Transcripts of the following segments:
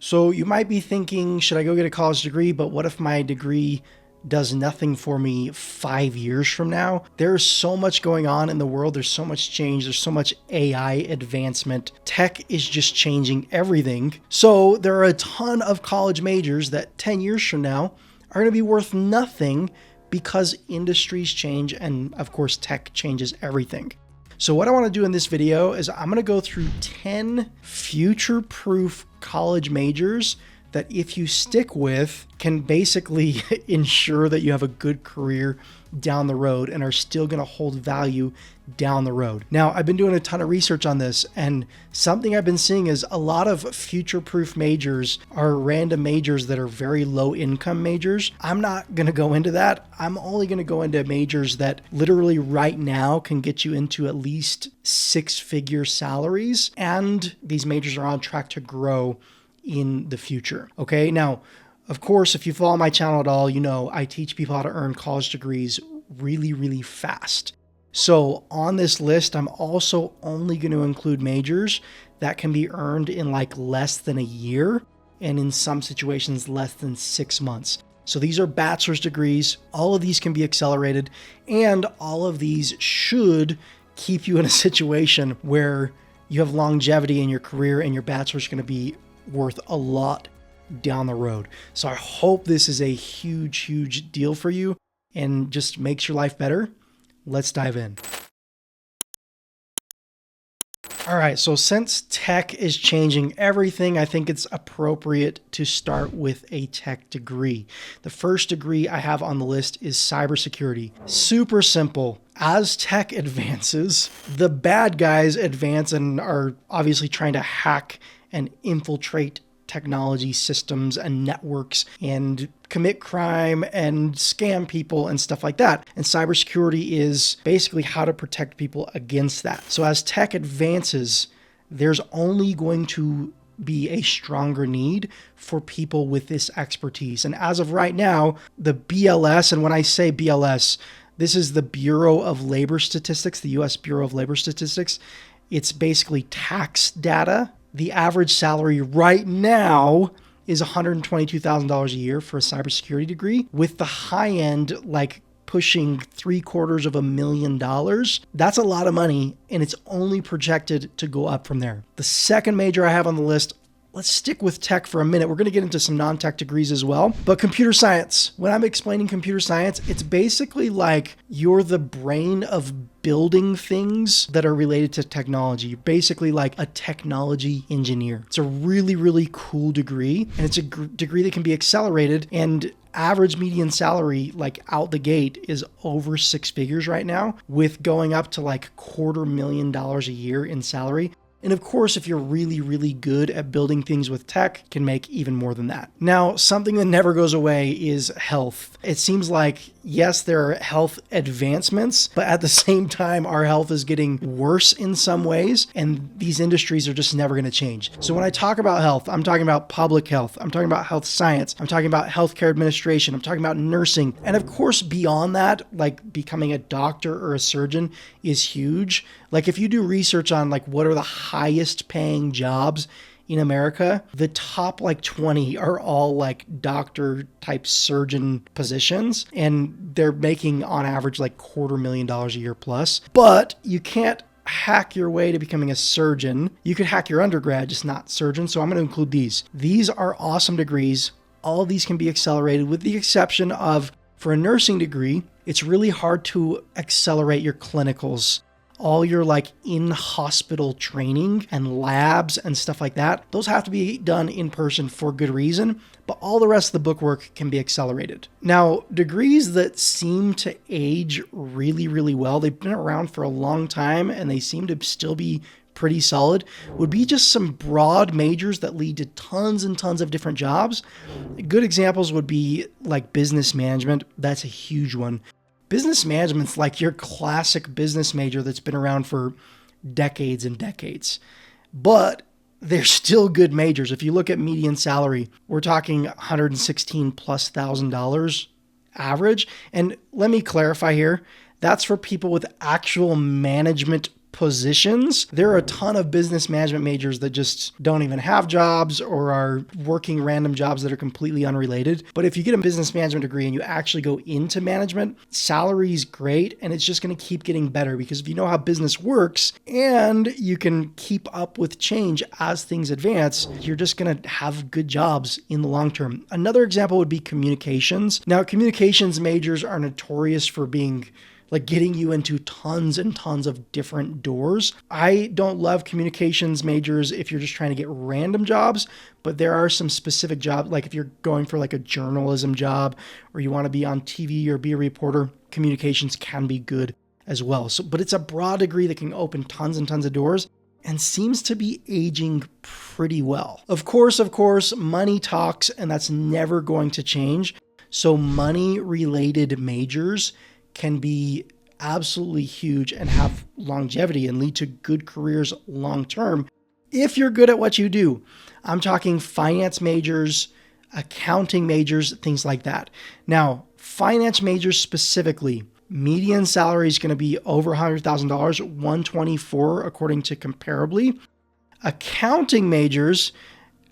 So you might be thinking, should I go get a college degree? But what if my degree does nothing for me 5 years from now? There's so much going on in the world. There's so much change. There's so much AI advancement. Tech is just changing everything. So there are a ton of college majors that 10 years from now are going to be worth nothing because industries change and of course tech changes everything. So what I want to do in this video is I'm going to go through 10 future-proof college majors that if you stick with can basically ensure that you have a good career down the road and are still going to hold value down the road. Now, I've been doing a ton of research on this, and something I've been seeing is a lot of future-proof majors are random majors that are very low income majors. I'm not going to go into that. I'm only going to go into majors that literally right now can get you into at least six-figure salaries, and these majors are on track to grow in the future. Okay. Now, of course, if you follow my channel at all, you know I teach people how to earn college degrees really, really fast. So on this list, I'm also only going to include majors that can be earned in like less than a year, and in some situations, less than 6 months. So these are bachelor's degrees. All of these can be accelerated, and all of these should keep you in a situation where you have longevity in your career and your bachelor's going to be worth a lot down the road. So I hope this is a huge, huge deal for you and just makes your life better. Let's dive in. All right, so since tech is changing everything, I think it's appropriate to start with a tech degree. The first degree I have on the list is cybersecurity. Super simple. As tech advances, the bad guys advance and are obviously trying to hack and infiltrate technology systems and networks and commit crime and scam people and stuff like that. And cybersecurity is basically how to protect people against that. So as tech advances, there's only going to be a stronger need for people with this expertise. And as of right now, the BLS, and when I say BLS, this is the Bureau of Labor Statistics, the US Bureau of Labor Statistics. It's basically tax data. The average salary right now is $122,000 a year for a cybersecurity degree, with the high end like pushing $750,000. That's a lot of money, and it's only projected to go up from there. The second major I have on the list, let's stick with tech for a minute. We're going to get into some non-tech degrees as well. But computer science, when I'm explaining computer science, it's basically like you're the brain of building things that are related to technology. You're basically like a technology engineer. It's a really, really cool degree, and it's a degree that can be accelerated, and average median salary like out the gate is over 6 figures right now, with going up to like $250,000 a year in salary. And of course, if you're really, really good at building things with tech, can make even more than that. Now, something that never goes away is health. It seems like, yes, there are health advancements, but at the same time, our health is getting worse in some ways, and these industries are just never going to change. So when I talk about health, I'm talking about public health. I'm talking about health science. I'm talking about healthcare administration. I'm talking about nursing. And of course, beyond that, like becoming a doctor or a surgeon is huge. Like if you do research on like what are the highest paying jobs in America, the top like 20 are all like doctor type surgeon positions, and they're making on average like $250,000 a year plus. But you can't hack your way to becoming a surgeon. You could hack your undergrad, just not surgeon. So I'm going to include these. These are awesome degrees. All of these can be accelerated with the exception of, for a nursing degree, it's really hard to accelerate your clinicals. All your like in-hospital training and labs and stuff like that, those have to be done in person for good reason, but all the rest of the bookwork can be accelerated. Now, degrees that seem to age really, really well, they've been around for a long time and they seem to still be pretty solid, would be just some broad majors that lead to tons and tons of different jobs. Good examples would be like business management. That's a huge one. Business management's like your classic business major that's been around for decades and decades, but they're still good majors. If you look at median salary, we're talking $116,000+ average. And let me clarify here, that's for people with actual management positions. There are a ton of business management majors that just don't even have jobs or are working random jobs that are completely unrelated. But if you get a business management degree and you actually go into management, salary is great and it's just going to keep getting better because if you know how business works and you can keep up with change as things advance, you're just going to have good jobs in the long term. Another example would be communications. Now, communications majors are notorious for being like getting you into tons and tons of different doors. I don't love communications majors if you're just trying to get random jobs, but there are some specific jobs, like if you're going for like a journalism job or you want to be on TV or be a reporter, communications can be good as well. So, but it's a broad degree that can open tons and tons of doors and seems to be aging pretty well. Of course, money talks, and that's never going to change. So money-related majors can be absolutely huge and have longevity and lead to good careers long-term if you're good at what you do. I'm talking finance majors, accounting majors, things like that. Now, finance majors specifically, median salary is going to be over $100,000, $124,000 according to Comparably. Accounting majors,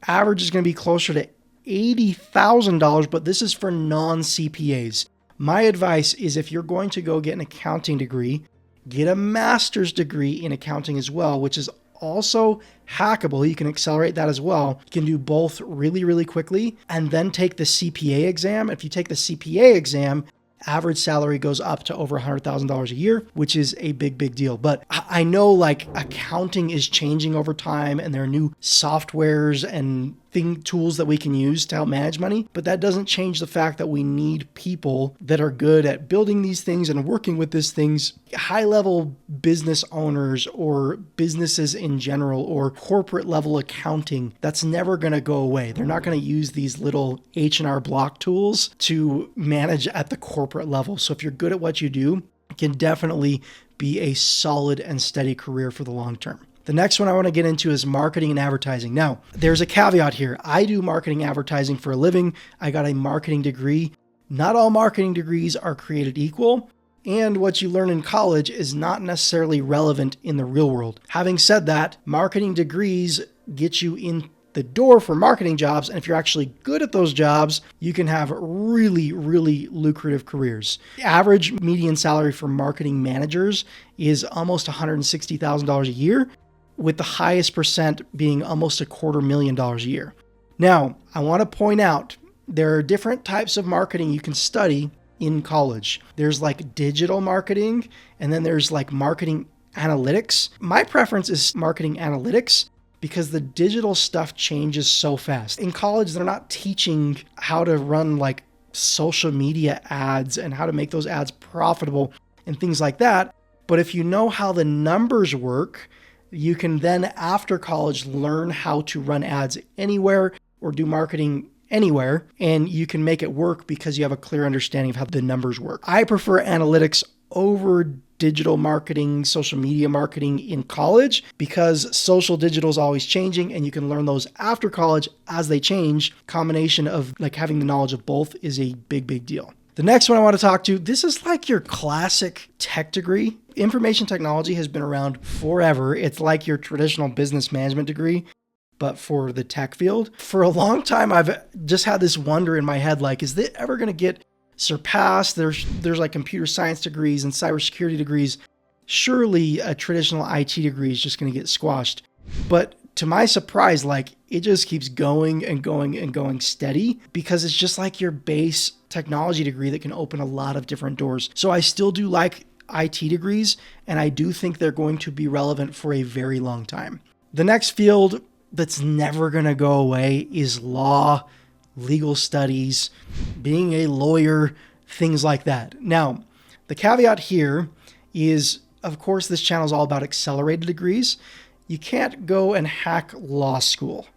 average is going to be closer to $80,000, but this is for non-CPAs. My advice is if you're going to go get an accounting degree, get a master's degree in accounting as well, which is also hackable. You can accelerate that as well. You can do both really, really quickly and then take the CPA exam. If you take the CPA exam, average salary goes up to over $100,000 a year, which is a big, big deal. But I know like accounting is changing over time and there are new softwares and tools that we can use to help manage money, but that doesn't change the fact that we need people that are good at building these things and working with these things. High-level business owners or businesses in general or corporate level accounting, that's never going to go away. They're not going to use these little H&R Block tools to manage at the corporate level. So if you're good at what you do, it can definitely be a solid and steady career for the long term. The next one I want to get into is marketing and advertising. Now, there's a caveat here. I do marketing advertising for a living. I got a marketing degree. Not all marketing degrees are created equal, and what you learn in college is not necessarily relevant in the real world. Having said that, marketing degrees get you in the door for marketing jobs, and if you're actually good at those jobs, you can have really, really lucrative careers. The average median salary for marketing managers is almost $160,000 a year, with the highest percent being almost $250,000 a year. Now, I want to point out there are different types of marketing you can study in college. There's like digital marketing, and then there's like marketing analytics. My preference is marketing analytics because the digital stuff changes so fast. In college, they're not teaching how to run like social media ads and how to make those ads profitable and things like that. But if you know how the numbers work, you can then, after college, learn how to run ads anywhere or do marketing anywhere, and you can make it work because you have a clear understanding of how the numbers work. I prefer analytics over digital marketing, social media marketing in college because social digital is always changing and you can learn those after college as they change. Combination of like having the knowledge of both is a big, big deal. The next one I want to talk to, this is like your classic tech degree. Information technology has been around forever. It's like your traditional business management degree, but for the tech field. For a long time, I've just had this wonder in my head, like, is it ever going to get surpassed? There's like computer science degrees and cybersecurity degrees. Surely a traditional IT degree is just going to get squashed. But to my surprise, like it just keeps going and going and going steady because it's just like your base technology degree that can open a lot of different doors. So I still do like IT degrees, and I do think they're going to be relevant for a very long time. The next field that's never going to go away is law, legal studies, being a lawyer, things like that. Now, the caveat here is, of course, this channel is all about accelerated degrees. You can't go and hack law school,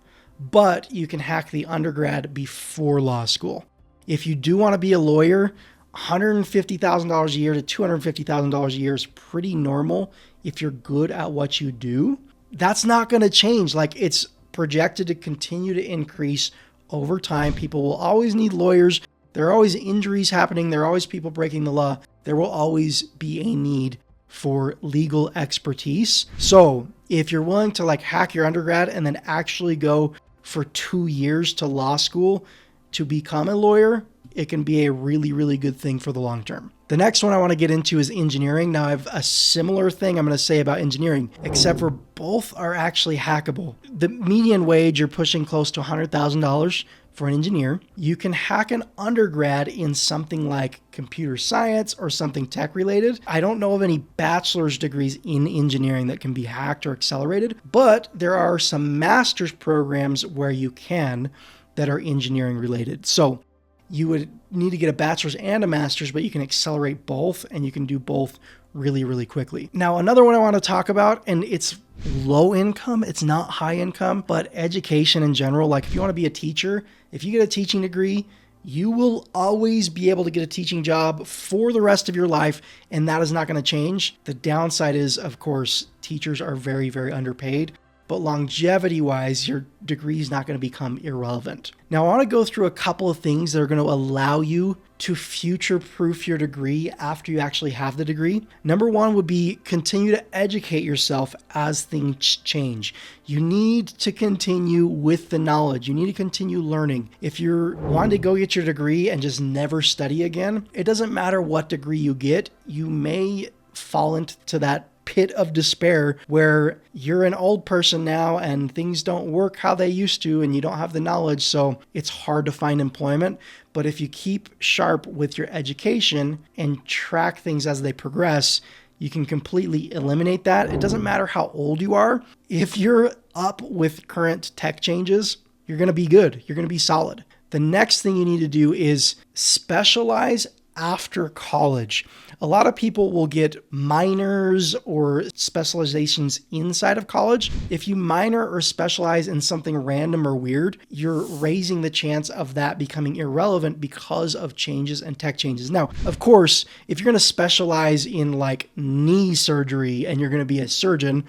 but you can hack the undergrad before law school. If you do want to be a lawyer, $150,000 a year to $250,000 a year is pretty normal if you're good at what you do. That's not going to change. Like it's projected to continue to increase over time. People will always need lawyers. There are always injuries happening. There are always people breaking the law. There will always be a need for legal expertise. So if you're willing to like hack your undergrad and then actually go for 2 years to law school to become a lawyer, it can be a really, really good thing for the long term. The next one I want to get into is engineering. Now I have a similar thing I'm going to say about engineering, except for both are actually hackable. The median wage, you're pushing close to $100,000 for an engineer. You can hack an undergrad in something like computer science or something tech related. I don't know of any bachelor's degrees in engineering that can be hacked or accelerated, but there are some master's programs where you can that are engineering related. So you would need to get a bachelor's and a master's, but you can accelerate both and you can do both really, really quickly. Now, another one I want to talk about, and it's low income, it's not high income, but education in general. Like if you want to be a teacher, if you get a teaching degree, you will always be able to get a teaching job for the rest of your life, and that is not going to change. The downside is, of course, teachers are very, very underpaid. But longevity-wise, your degree is not going to become irrelevant. Now, I want to go through a couple of things that are going to allow you to future-proof your degree after you actually have the degree. Number one would be continue to educate yourself as things change. You need to continue with the knowledge. You need to continue learning. If you're wanting to go get your degree and just never study again, it doesn't matter what degree you get. You may fall into that pit of despair where you're an old person now and things don't work how they used to and you don't have the knowledge, so it's hard to find employment. But if you keep sharp with your education and track things as they progress, you can completely eliminate that. It doesn't matter how old you are. If you're up with current tech changes, you're going to be good. You're going to be solid. The next thing you need to do is specialize after college. A lot of people will get minors or specializations inside of college. If you minor or specialize in something random or weird, you're raising the chance of that becoming irrelevant because of changes and tech changes. Now, of course, if you're going to specialize in like knee surgery and you're going to be a surgeon,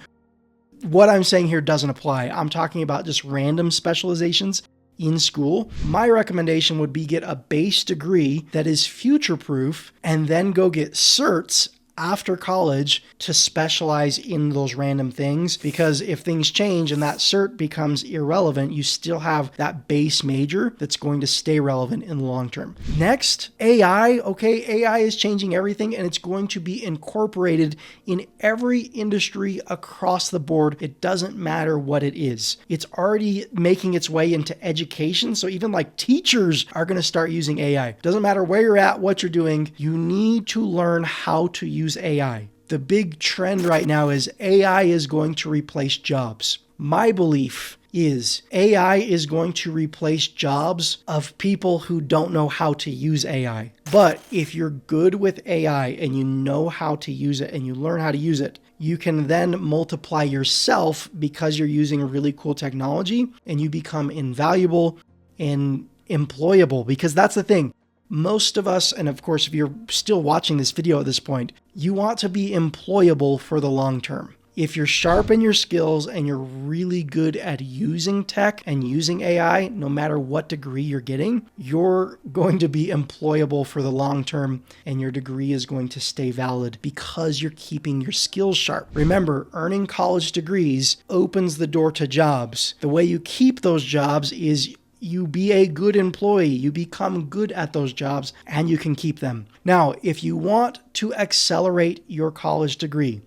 what I'm saying here doesn't apply. I'm talking about just random specializations in school. My recommendation would be get a base degree that is future-proof and then go get certs after college to specialize in those random things, because if things change and that cert becomes irrelevant, you still have that base major that's going to stay relevant in the long term. Next, AI. Okay, AI is changing everything and it's going to be incorporated in every industry across the board. It doesn't matter what it is. It's already making its way into education. So even like teachers are going to start using AI. Doesn't matter where you're at, what you're doing, you need to learn how to use AI. The big trend right now is AI is going to replace jobs. My belief is AI is going to replace jobs of people who don't know how to use AI. But if you're good with AI and you know how to use it and you learn how to use it, you can then multiply yourself because you're using really cool technology and you become invaluable and employable, because that's the thing. Most of us, and of course, if you're still watching this video at this point, you want to be employable for the long term. If you're sharp in your skills and you're really good at using tech and using AI, no matter what degree you're getting, you're going to be employable for the long term and your degree is going to stay valid because you're keeping your skills sharp. Remember, earning college degrees opens the door to jobs. The way you keep those jobs is you be a good employee, you become good at those jobs, and you can keep them. Now, if you want to accelerate your college degree,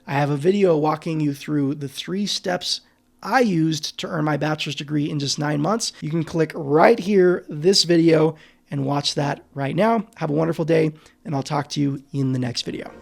I have a video walking you through the 3 steps I used to earn my bachelor's degree in just 9 months. You can click right here, this video, and watch that right now. Have a wonderful day, and I'll talk to you in the next video.